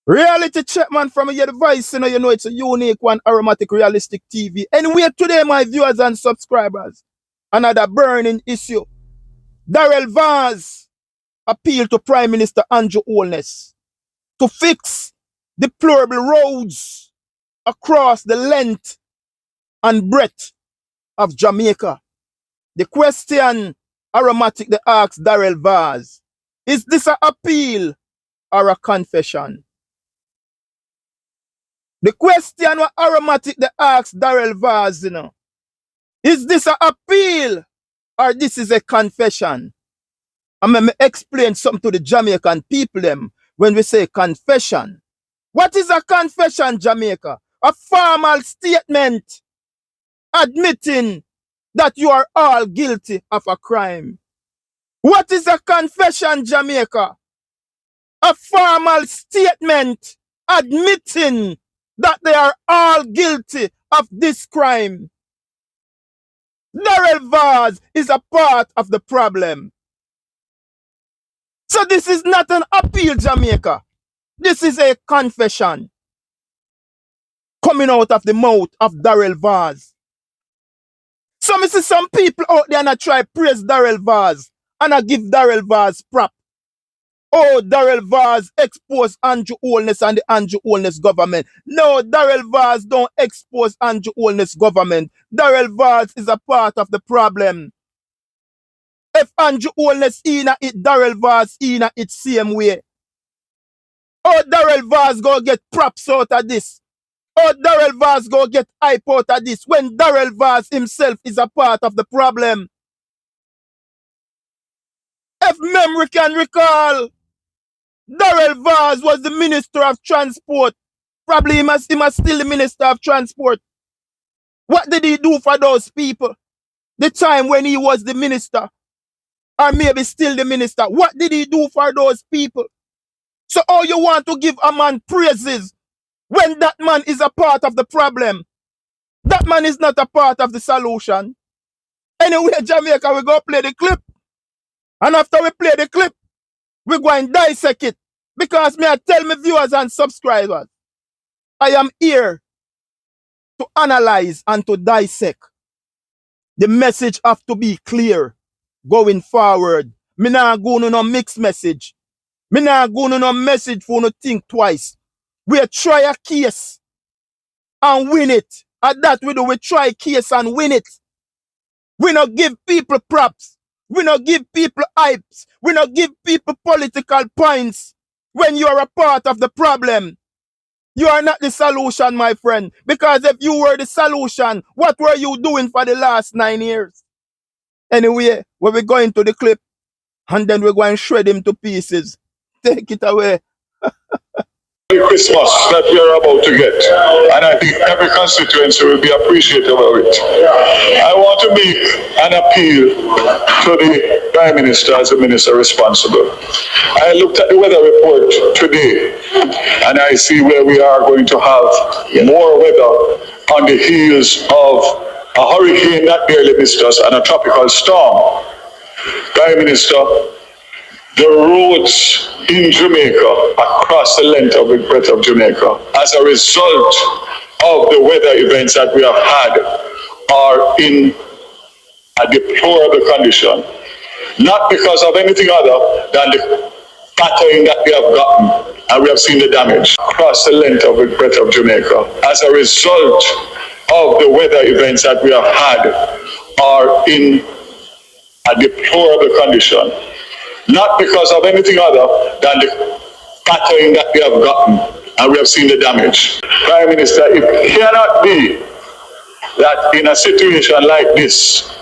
Reality check, man, from your device, you know it's a unique one, aromatic, realistic TV. Anyway, today, my viewers and subscribers, another burning issue. Darrell Vaz appealed to Prime Minister Andrew Holness to fix deplorable roads across the length and breadth of Jamaica. The question aromatic they asked Darrell Vaz, is this an appeal or a confession? The question what aromatic they asked Darrell Vaz, is this an appeal or this is a confession? I'm going to explain something to the Jamaican people them when we say confession. What is a confession, Jamaica? A formal statement admitting that you are all guilty of a crime. What is a confession, Jamaica? A formal statement admitting that they are all guilty of this crime. Darrell Vaz is a part of the problem. So this is not an appeal, Jamaica. This is a confession coming out of the mouth of Darrell Vaz. So I see some people out there and I try praise Darrell Vaz and I give Darrell Vaz prop. Oh, Darrell Vaz expose Andrew Holness and the Andrew Holness government. No, Darrell Vaz don't expose Andrew Holness government. Darrell Vaz is a part of the problem. If Andrew Holness in it, Darrell Vaz in it same way. Oh, Darrell Vaz go get props out of this. Oh, Darrell Vaz go get hype out of this when Darrell Vaz himself is a part of the problem. If memory can recall, Darrell Vaz was the Minister of Transport. Probably he must still the Minister of Transport. What did he do for those people? The time when he was the minister. Or maybe still the minister. What did he do for those people? So how you want to give a man praises when that man is a part of the problem? That man is not a part of the solution. Anyway, Jamaica, we go play the clip. And after we play the clip, we go and dissect it. Because me I tell my viewers and subscribers, I am here to analyze and to dissect. The message have to be clear going forward. Me not go no mixed message. Me not go no message for no think twice. We try a case and win it. At that we do, we try case and win it. We not give people props. We not give people hypes. We not give people political points. When you are a part of the problem, you are not the solution, my friend. Because if you were the solution, what were you doing for the last 9 years? Anyway, we're going to the clip and then we're going to shred him to pieces. Take it away. Christmas that we are about to get, and I think every constituency will be appreciative of it. I want to make an appeal to the Prime Minister as the Minister responsible. I looked at the weather report today and I see where we are going to have more weather on the heels of a hurricane that barely missed us and a tropical storm. Prime Minister, the roads in Jamaica, across the length of the breadth of Jamaica, as a result of the weather events that we have had, are in a deplorable condition. Not because of anything other than the battering that we have gotten, and we have seen the damage across the length of the breadth of Jamaica. As a result of the weather events that we have had, are in a deplorable condition. Not because of anything other than the battering that we have gotten, and we have seen the damage. Prime Minister, it cannot be that in a situation like this,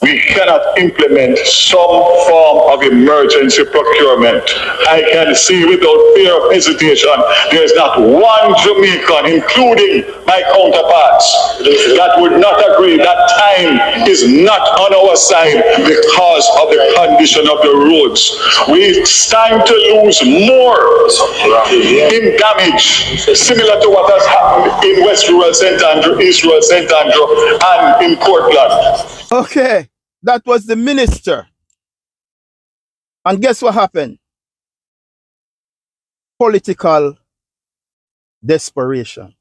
we cannot implement some form of emergency procurement. I can see without fear of hesitation, there is not one Jamaican, including my counterparts, that would not agree that time is not on our side because of the condition of the roads. We stand to lose more in damage, similar to what has happened in West Rural St. Andrew, East Rural St. Andrew, and in Portland. Okay, that was the minister. And guess what happened? political desperation.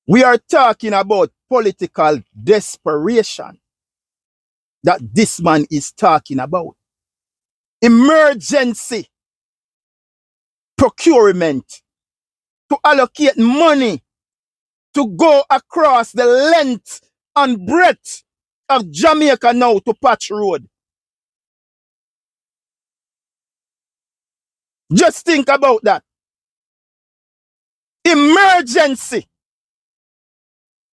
We are talking about political desperation that this man is talking about. Emergency procurement to allocate money to go across the length and breadth of Jamaica now to patch road. Just think about that. Emergency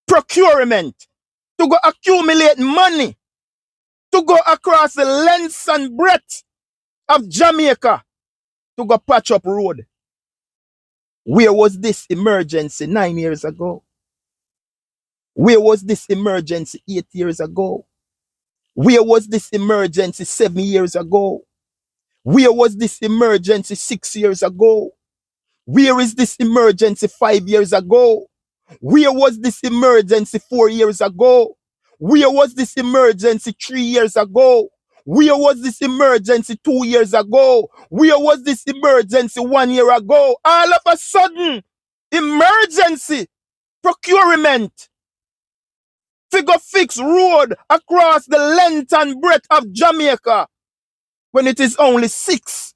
procurement to go accumulate money to go across the length and breadth of Jamaica to go patch up road. Where was this emergency 9 years ago? Where was this emergency 8 years ago? Where was this emergency 7 years ago? Where was this emergency 6 years ago? Where is this emergency 5 years ago? Where was this emergency 4 years ago? Where was this emergency 3 years ago? Where was this emergency 2 years ago? Where was this emergency 1 year ago? All of a sudden, emergency procurement to go fix road across the length and breadth of Jamaica when it is only 6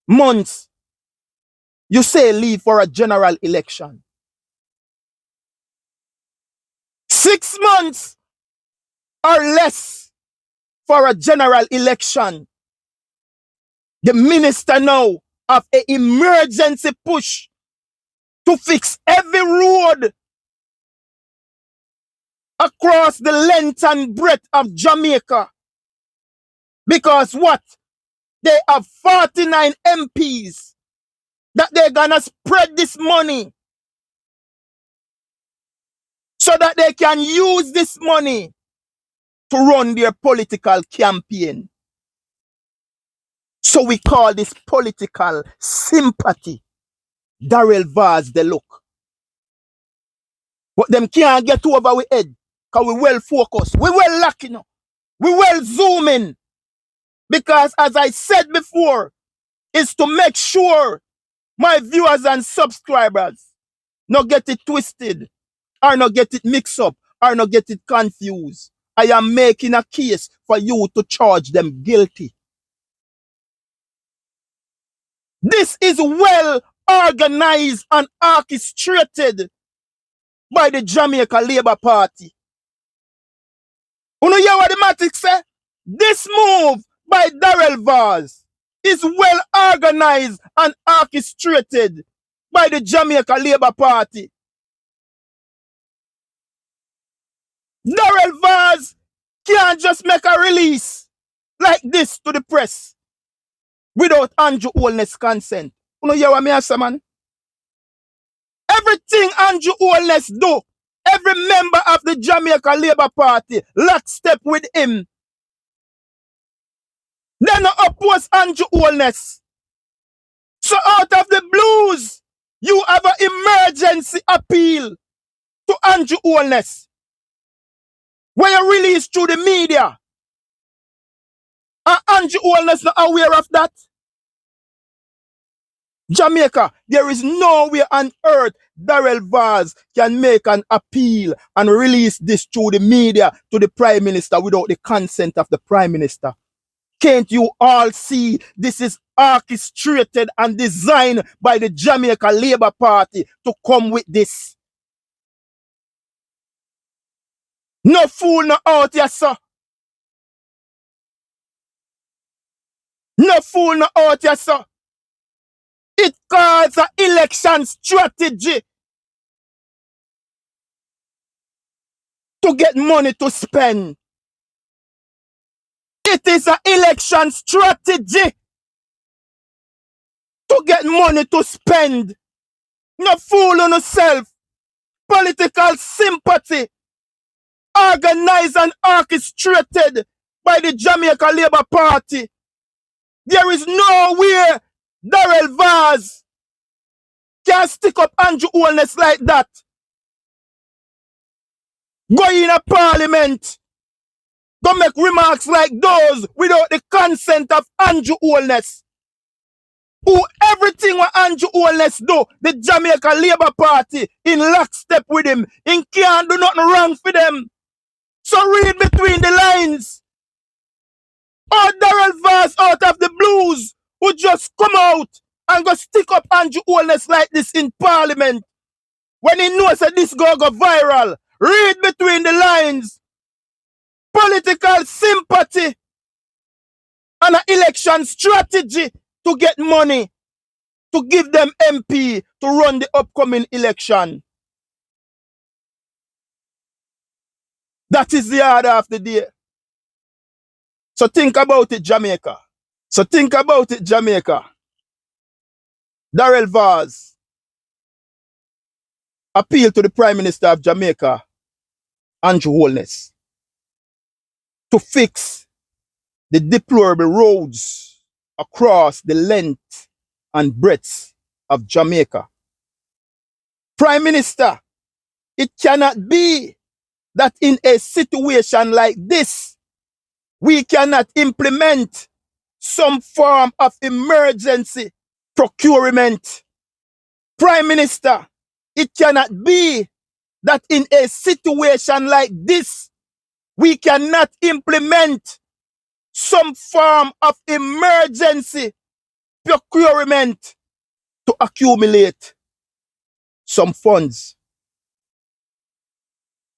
months. You say leave for a general election. 6 months or less for a general election. The minister now of an emergency push to fix every road across the length and breadth of Jamaica. Because what? They have 49 MPs that they're gonna spread this money so that they can use this money to run their political campaign. So we call this political sympathy. Darrell Vaz the look. But them can't get over our head because we well focused. We well lacking. We well zooming. Because as I said before, is to make sure my viewers and subscribers not get it twisted or not get it mixed up or not get it confused. I am making a case for you to charge them guilty. This is well organized and orchestrated by the Jamaica Labour Party. You know hear what the matic say? This move by Darrell Vaz is well organized and orchestrated by the Jamaica Labour Party. Darrell Vaz can't just make a release like this to the press without Andrew Holness' consent. You know hear what me say, man? Everything Andrew Holness do, every member of the Jamaica Labour Party lockstep with him. They not oppose Andrew Holness. So out of the blues, you have an emergency appeal to Andrew Holness. Where you release through the media. And Andrew Holness not aware of that. Jamaica, there is nowhere on earth Darrell Vaz can make an appeal and release this through the media to the Prime Minister without the consent of the Prime Minister. Can't you all see this is orchestrated and designed by the Jamaica Labour Party to come with this? No fool no out here, sir. No fool no out here, sir. It calls an election strategy to get money to spend. It is an election strategy to get money to spend. No fool on yourself. Political sympathy organized and orchestrated by the Jamaica Labour Party. There is nowhere Darrell Vaz can stick up Andrew Holness like that. Go in a parliament. Go make remarks like those without the consent of Andrew Holness. Who everything what Andrew Holness do, the Jamaica Labour Party in lockstep with him. He can't do nothing wrong for them. So read between the lines. Or Darrell Vaz out of the blues who just come out and go stick up Andrew Holness like this in Parliament when he knows that this go viral. Read between the lines. Political sympathy and an election strategy to get money to give them MP to run the upcoming election. That is the order of the day. So think about it, Jamaica. Darrell Vaz appealed to the Prime Minister of Jamaica, Andrew Holness, to fix the deplorable roads across the length and breadth of Jamaica. Prime Minister, it cannot be that in a situation like this, we cannot implement some form of emergency procurement. Prime Minister, it cannot be that in a situation like this, we cannot implement some form of emergency procurement to accumulate some funds.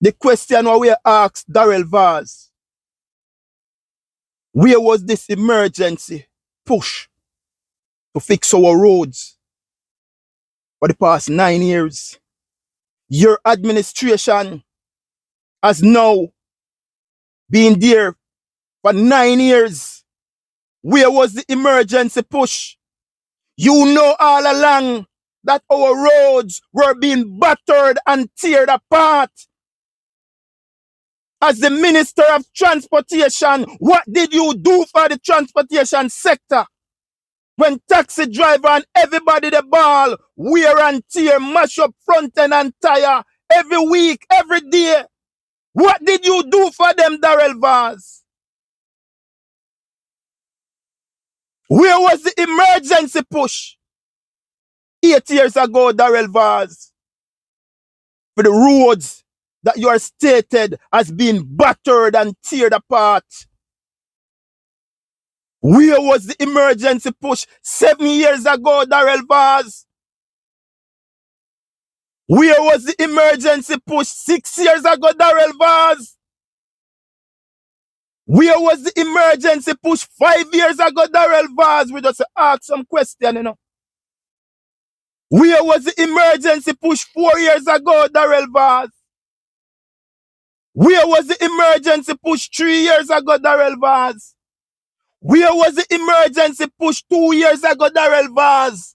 The question we asked Darrell Vaz, where was this emergency push to fix our roads for the past 9 years? Your administration has now been there for 9 years. Where was the emergency push? You know all along that our roads were being battered and teared apart. As the Minister of Transportation, what did you do for the transportation sector? When taxi driver and everybody the ball, wear and tear, mash up front end and tire every week, every day. What did you do for them, Darrell Vaz? Where was the emergency push 8 years ago, Darrell Vaz, for the roads that you are stated as being battered and teared apart? Where was the emergency push 7 years ago, Darrell Vaz? Where was the emergency push 6 years ago, Darrell Vaz? Where was the emergency push 5 years ago, Darrell Vaz? We just ask some question, you know. Where was the emergency push 4 years ago, Darrell Vaz? Where was the emergency push 3 years ago, Darrell Vaz? Where was the emergency push 2 years ago, Darrell Vaz?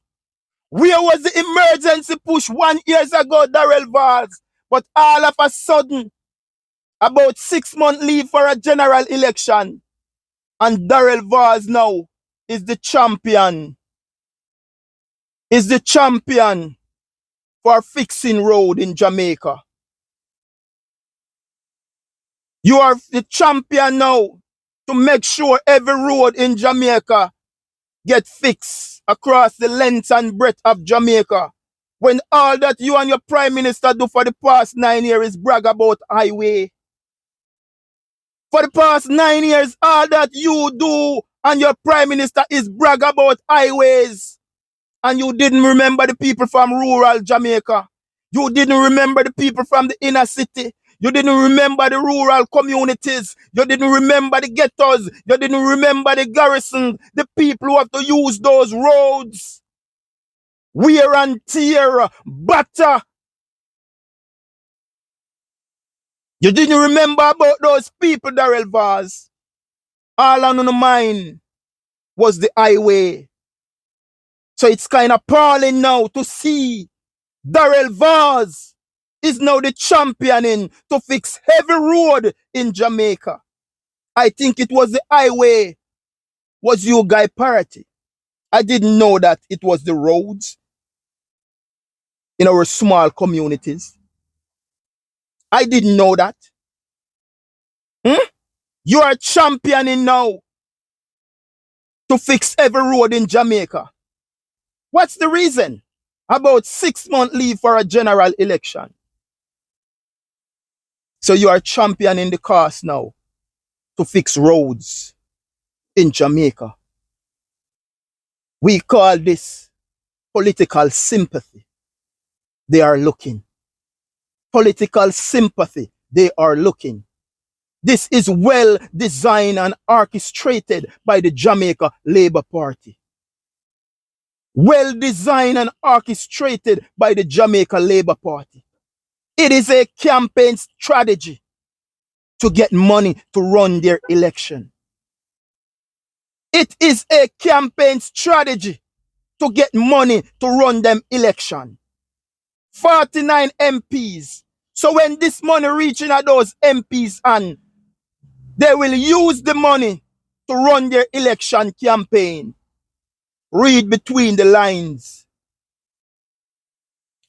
Where was the emergency push 1 year ago, Darrell Vaz? But all of a sudden, about 6 months leave for a general election, and Darrell Vaz now is the champion. Is the champion for fixing road in Jamaica. You are the champion now to make sure every road in Jamaica get fixed across the length and breadth of Jamaica. When all that you and your Prime Minister do for the past 9 years is brag about highway. For the past 9 years, all that you do and your Prime Minister is brag about highways. And you didn't remember the people from rural Jamaica. You didn't remember the people from the inner city. You didn't remember the rural communities. You didn't remember the ghettos. You didn't remember the garrison, the people who have to use those roads. Wear and tear, batter. You didn't remember about those people, Darrell Vaz. All on the mind was the highway. So it's kind of appalling now to see Darrell Vaz is now the championing to fix heavy road in Jamaica. I think it was the highway was your guy priority. I didn't know that it was the roads in our small communities. I didn't know that. You are championing now to fix every road in Jamaica. What's the reason? About 6 months leave for a general election. So you are championing the cause now to fix roads in Jamaica. We call this political sympathy. They are looking. Political sympathy. They are looking. This is well designed and orchestrated by the Jamaica Labour Party. Well designed and orchestrated by the Jamaica Labour Party. It is a campaign strategy to get money to run their election. It is a campaign strategy to get money to run them election. 49 MPs. So when this money reaching at those MPs and they will use the money to run their election campaign. Read between the lines.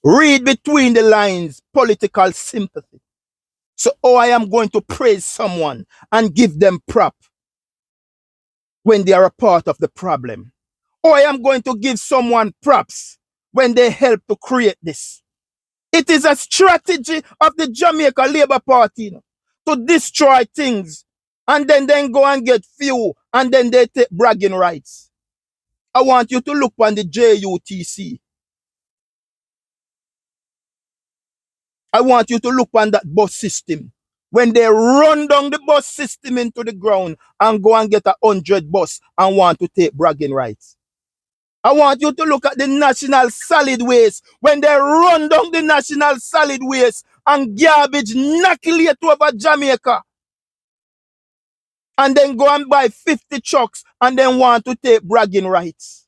Read between the lines. Political sympathy. So I am going to praise someone and give them prop when they are a part of the problem. I am going to give someone props when they help to create this. It is a strategy of the Jamaica Labour Party to destroy things and then go and get few and then they take bragging rights. I want you to look on the JUTC. I want you to look on that bus system. When they run down the bus system into the ground and go and get 100 bus and want to take bragging rights. I want you to look at the national solid waste. When they run down the national solid waste and garbage inoculate over Jamaica. And then go and buy 50 trucks and then want to take bragging rights.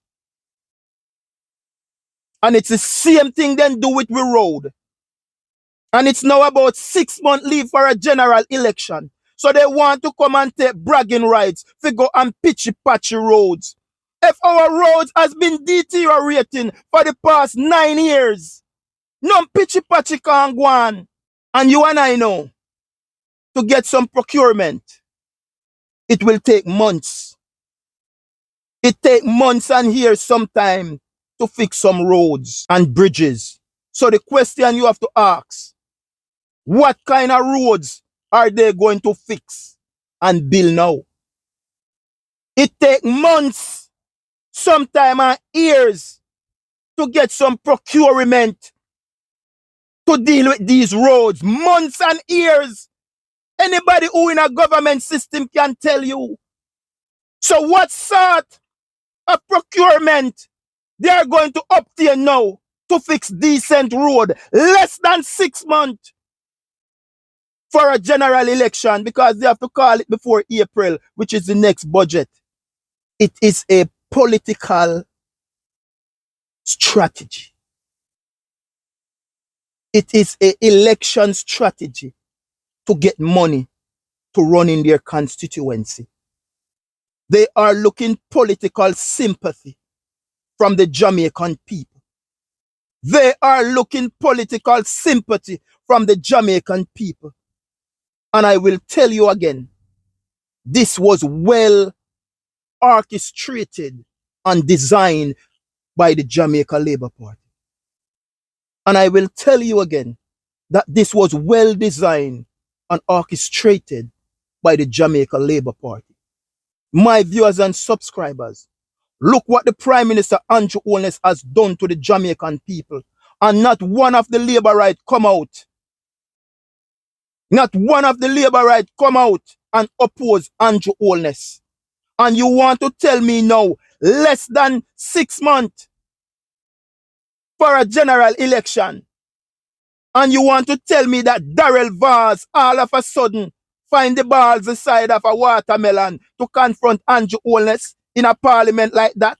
And it's the same thing then do it with road. And it's now about 6 months leave for a general election. So they want to come and take bragging rights to go and pitchy patchy roads. If our roads has been deteriorating for the past 9 years, no pitchy patchy can go on. And you and I know, to get some procurement, it will take months. It take months and years sometime to fix some roads and bridges. So the question you have to ask, what kind of roads are they going to fix and build now? It take months, sometime and years to get some procurement to deal with these roads. Months and years. Anybody who in a government system can tell you. So what sort of procurement they are going to obtain now to fix decent road? Less than 6 months for a general election because they have to call it before April, which is the next budget. It is a political strategy. It is an election strategy to get money to run in their constituency. They are looking political sympathy from the Jamaican people. They are looking political sympathy from the Jamaican people. And I will tell you again, this was well orchestrated and designed by the Jamaica Labour Party. And I will tell you again that this was well designed and orchestrated by the Jamaica Labour Party. My viewers and subscribers, look what the Prime Minister Andrew Holness has done to the Jamaican people. And not one of the Labourite come out. Not one of the Labourite come out and oppose Andrew Holness. And you want to tell me now, less than 6 months for a general election. And you want to tell me that Darrell Vaz all of a sudden find the balls the side of a watermelon to confront Andrew Holness in a parliament like that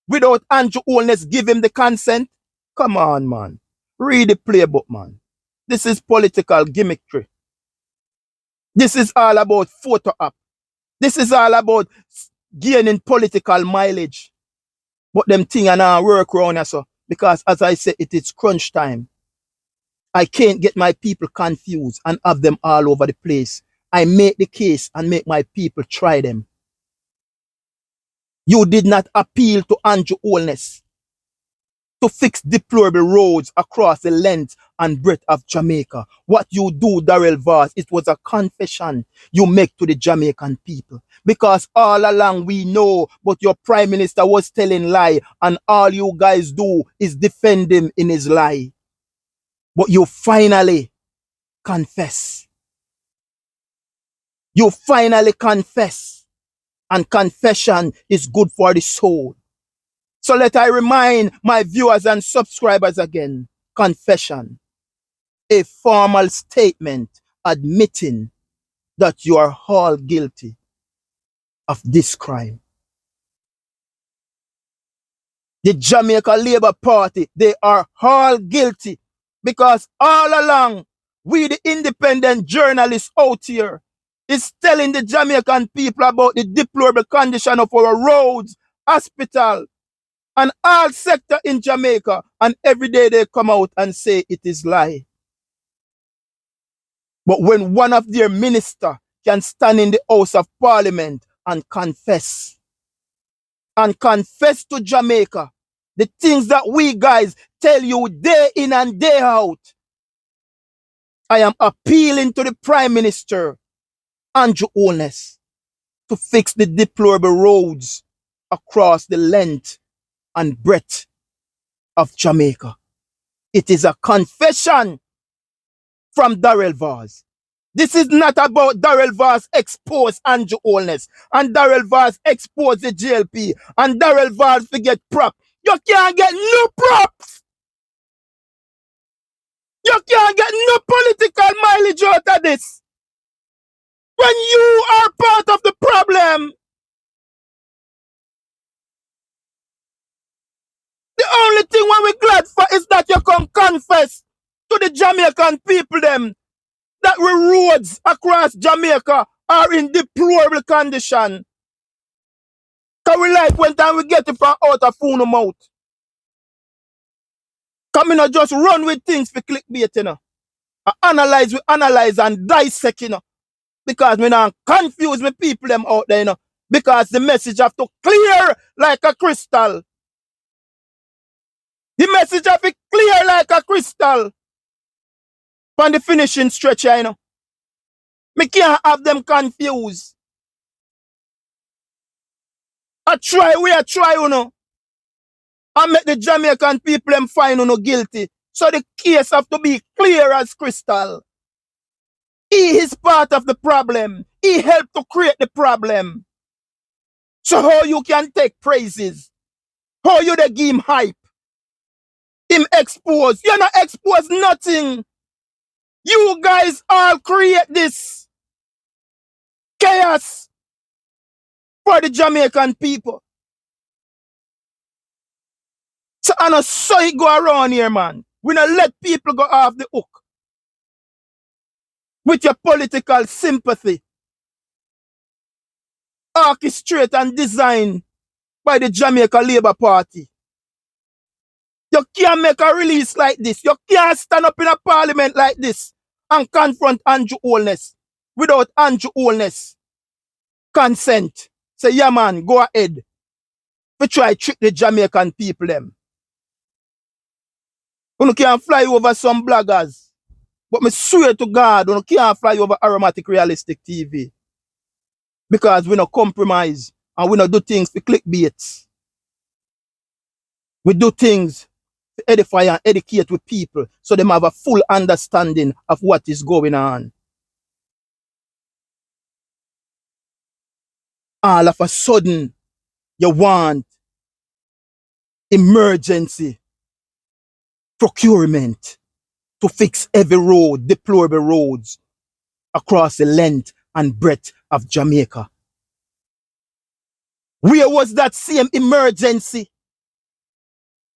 without Andrew Holness give him the consent? Come on, man. Read the playbook, man. This is political gimmickry. This is all about photo op. This is all about gaining political mileage. But them thing and now work around us, because as I said, it is crunch time. I can't get my people confused and have them all over the place. I make the case and make my people try them. You did not appeal to Andrew Holness. to fix deplorable roads across the length and breadth of Jamaica. What you do, Darrell Vaz, it was a confession you make to the Jamaican people. Because all along we know, but your prime minister was telling lie, and all you guys do is defend him in his lie. But you finally confess. You finally confess. And confession is good for the soul. So let I remind my viewers and subscribers again. Confession. A formal statement admitting that you are all guilty of this crime. The Jamaica Labour Party, they are all guilty because all along, we the independent journalists out here is telling the Jamaican people about the deplorable condition of our roads, hospital, and all sector in Jamaica, and every day they come out and say it is lie. But when one of their minister can stand in the House of Parliament and confess to Jamaica the things that we guys tell you day in and day out, I am appealing to the Prime Minister, Andrew Holness, to fix the deplorable roads across the length and breadth of Jamaica. It is a confession from Darrell Vaz. This is not about Darrell Vaz expose Andrew Holness and Darrell Vaz expose the GLP and Darrell Vaz forget prop. You can't get no props. You can't get no political mileage out of this. When you are part of the problem, the only thing when we're glad for is that you can confess to the Jamaican people them that the roads across Jamaica are in deplorable condition. Because we like when time we get it from out of phone mouth. Come in and just run with things for clickbait, you know. We analyze and dissect, you know. Because we not confuse me people them out there, you know. Because the message have to clear like a crystal. The message have to clear like a crystal. On the finishing stretch, you know. Me can't have them confused. We try, you know. And make the Jamaican people them find you know guilty. So the case have to be clear as crystal. He is part of the problem. He helped to create the problem. So how you can take praises? How you they give him hype? Him expose. You not expose nothing. You guys all create this chaos for the Jamaican people. So I know so it go around here, man. We not let people go off the hook with your political sympathy. Orchestrated and designed by the Jamaica Labour Party. You can't make a release like this. You can't stand up in a parliament like this and confront Andrew Holness without Andrew Holness consent. Say, yeah man, go ahead. We try trick the Jamaican people them. You can't fly over some bloggers. But me swear to God, you can't fly over Aromatic Realistic TV. Because we not compromise and we not do things for clickbait. We do things to edify and educate with people so they have a full understanding of what is going on. All of a sudden, you want emergency procurement to fix every road, deplorable roads across the length and breadth of Jamaica. Where was that same emergency?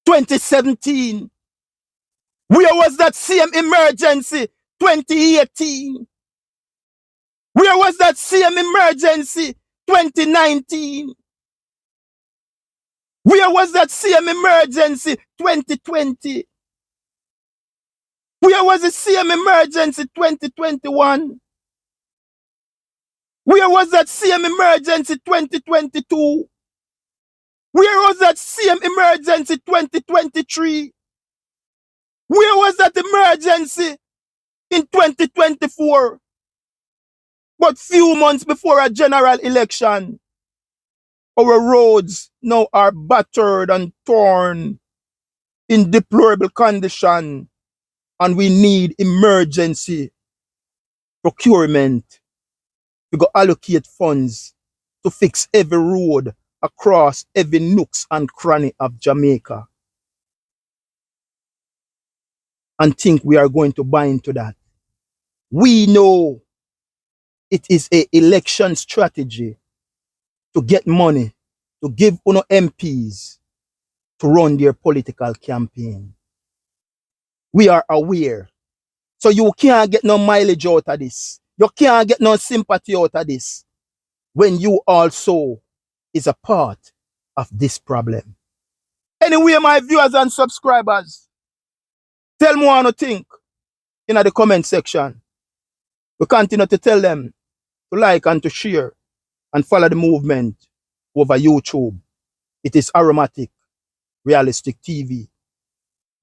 2017. Where was that same emergency? 2018. Where was that same emergency? 2019. Where was that same emergency? 2020. Where was the same emergency? 2021. Where was that same emergency? 2022. Where was that same emergency 2023? Where was that emergency in 2024? But few months before a general election, our roads now are battered and torn in deplorable condition, and we need emergency procurement to go allocate funds to fix every road across every nooks and cranny of Jamaica, and think we are going to buy into that. We know it is an election strategy to get money, to give UNO MPs to run their political campaign. We are aware. So you can't get no mileage out of this. You can't get no sympathy out of this when you also is a part of this problem. Anyway, my viewers and subscribers, tell me what you think in the comment section. We continue to tell them to like and to share and follow the movement over YouTube. It is Aromatic Realistic TV.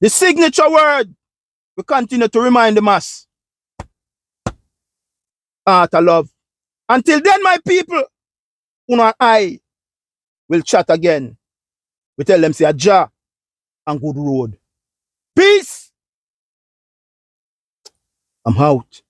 The signature word, we continue to remind the mass. Art of love. Until then, my people, Uno and I will chat again. We tell them say a Jah and good road. Peace. I'm out.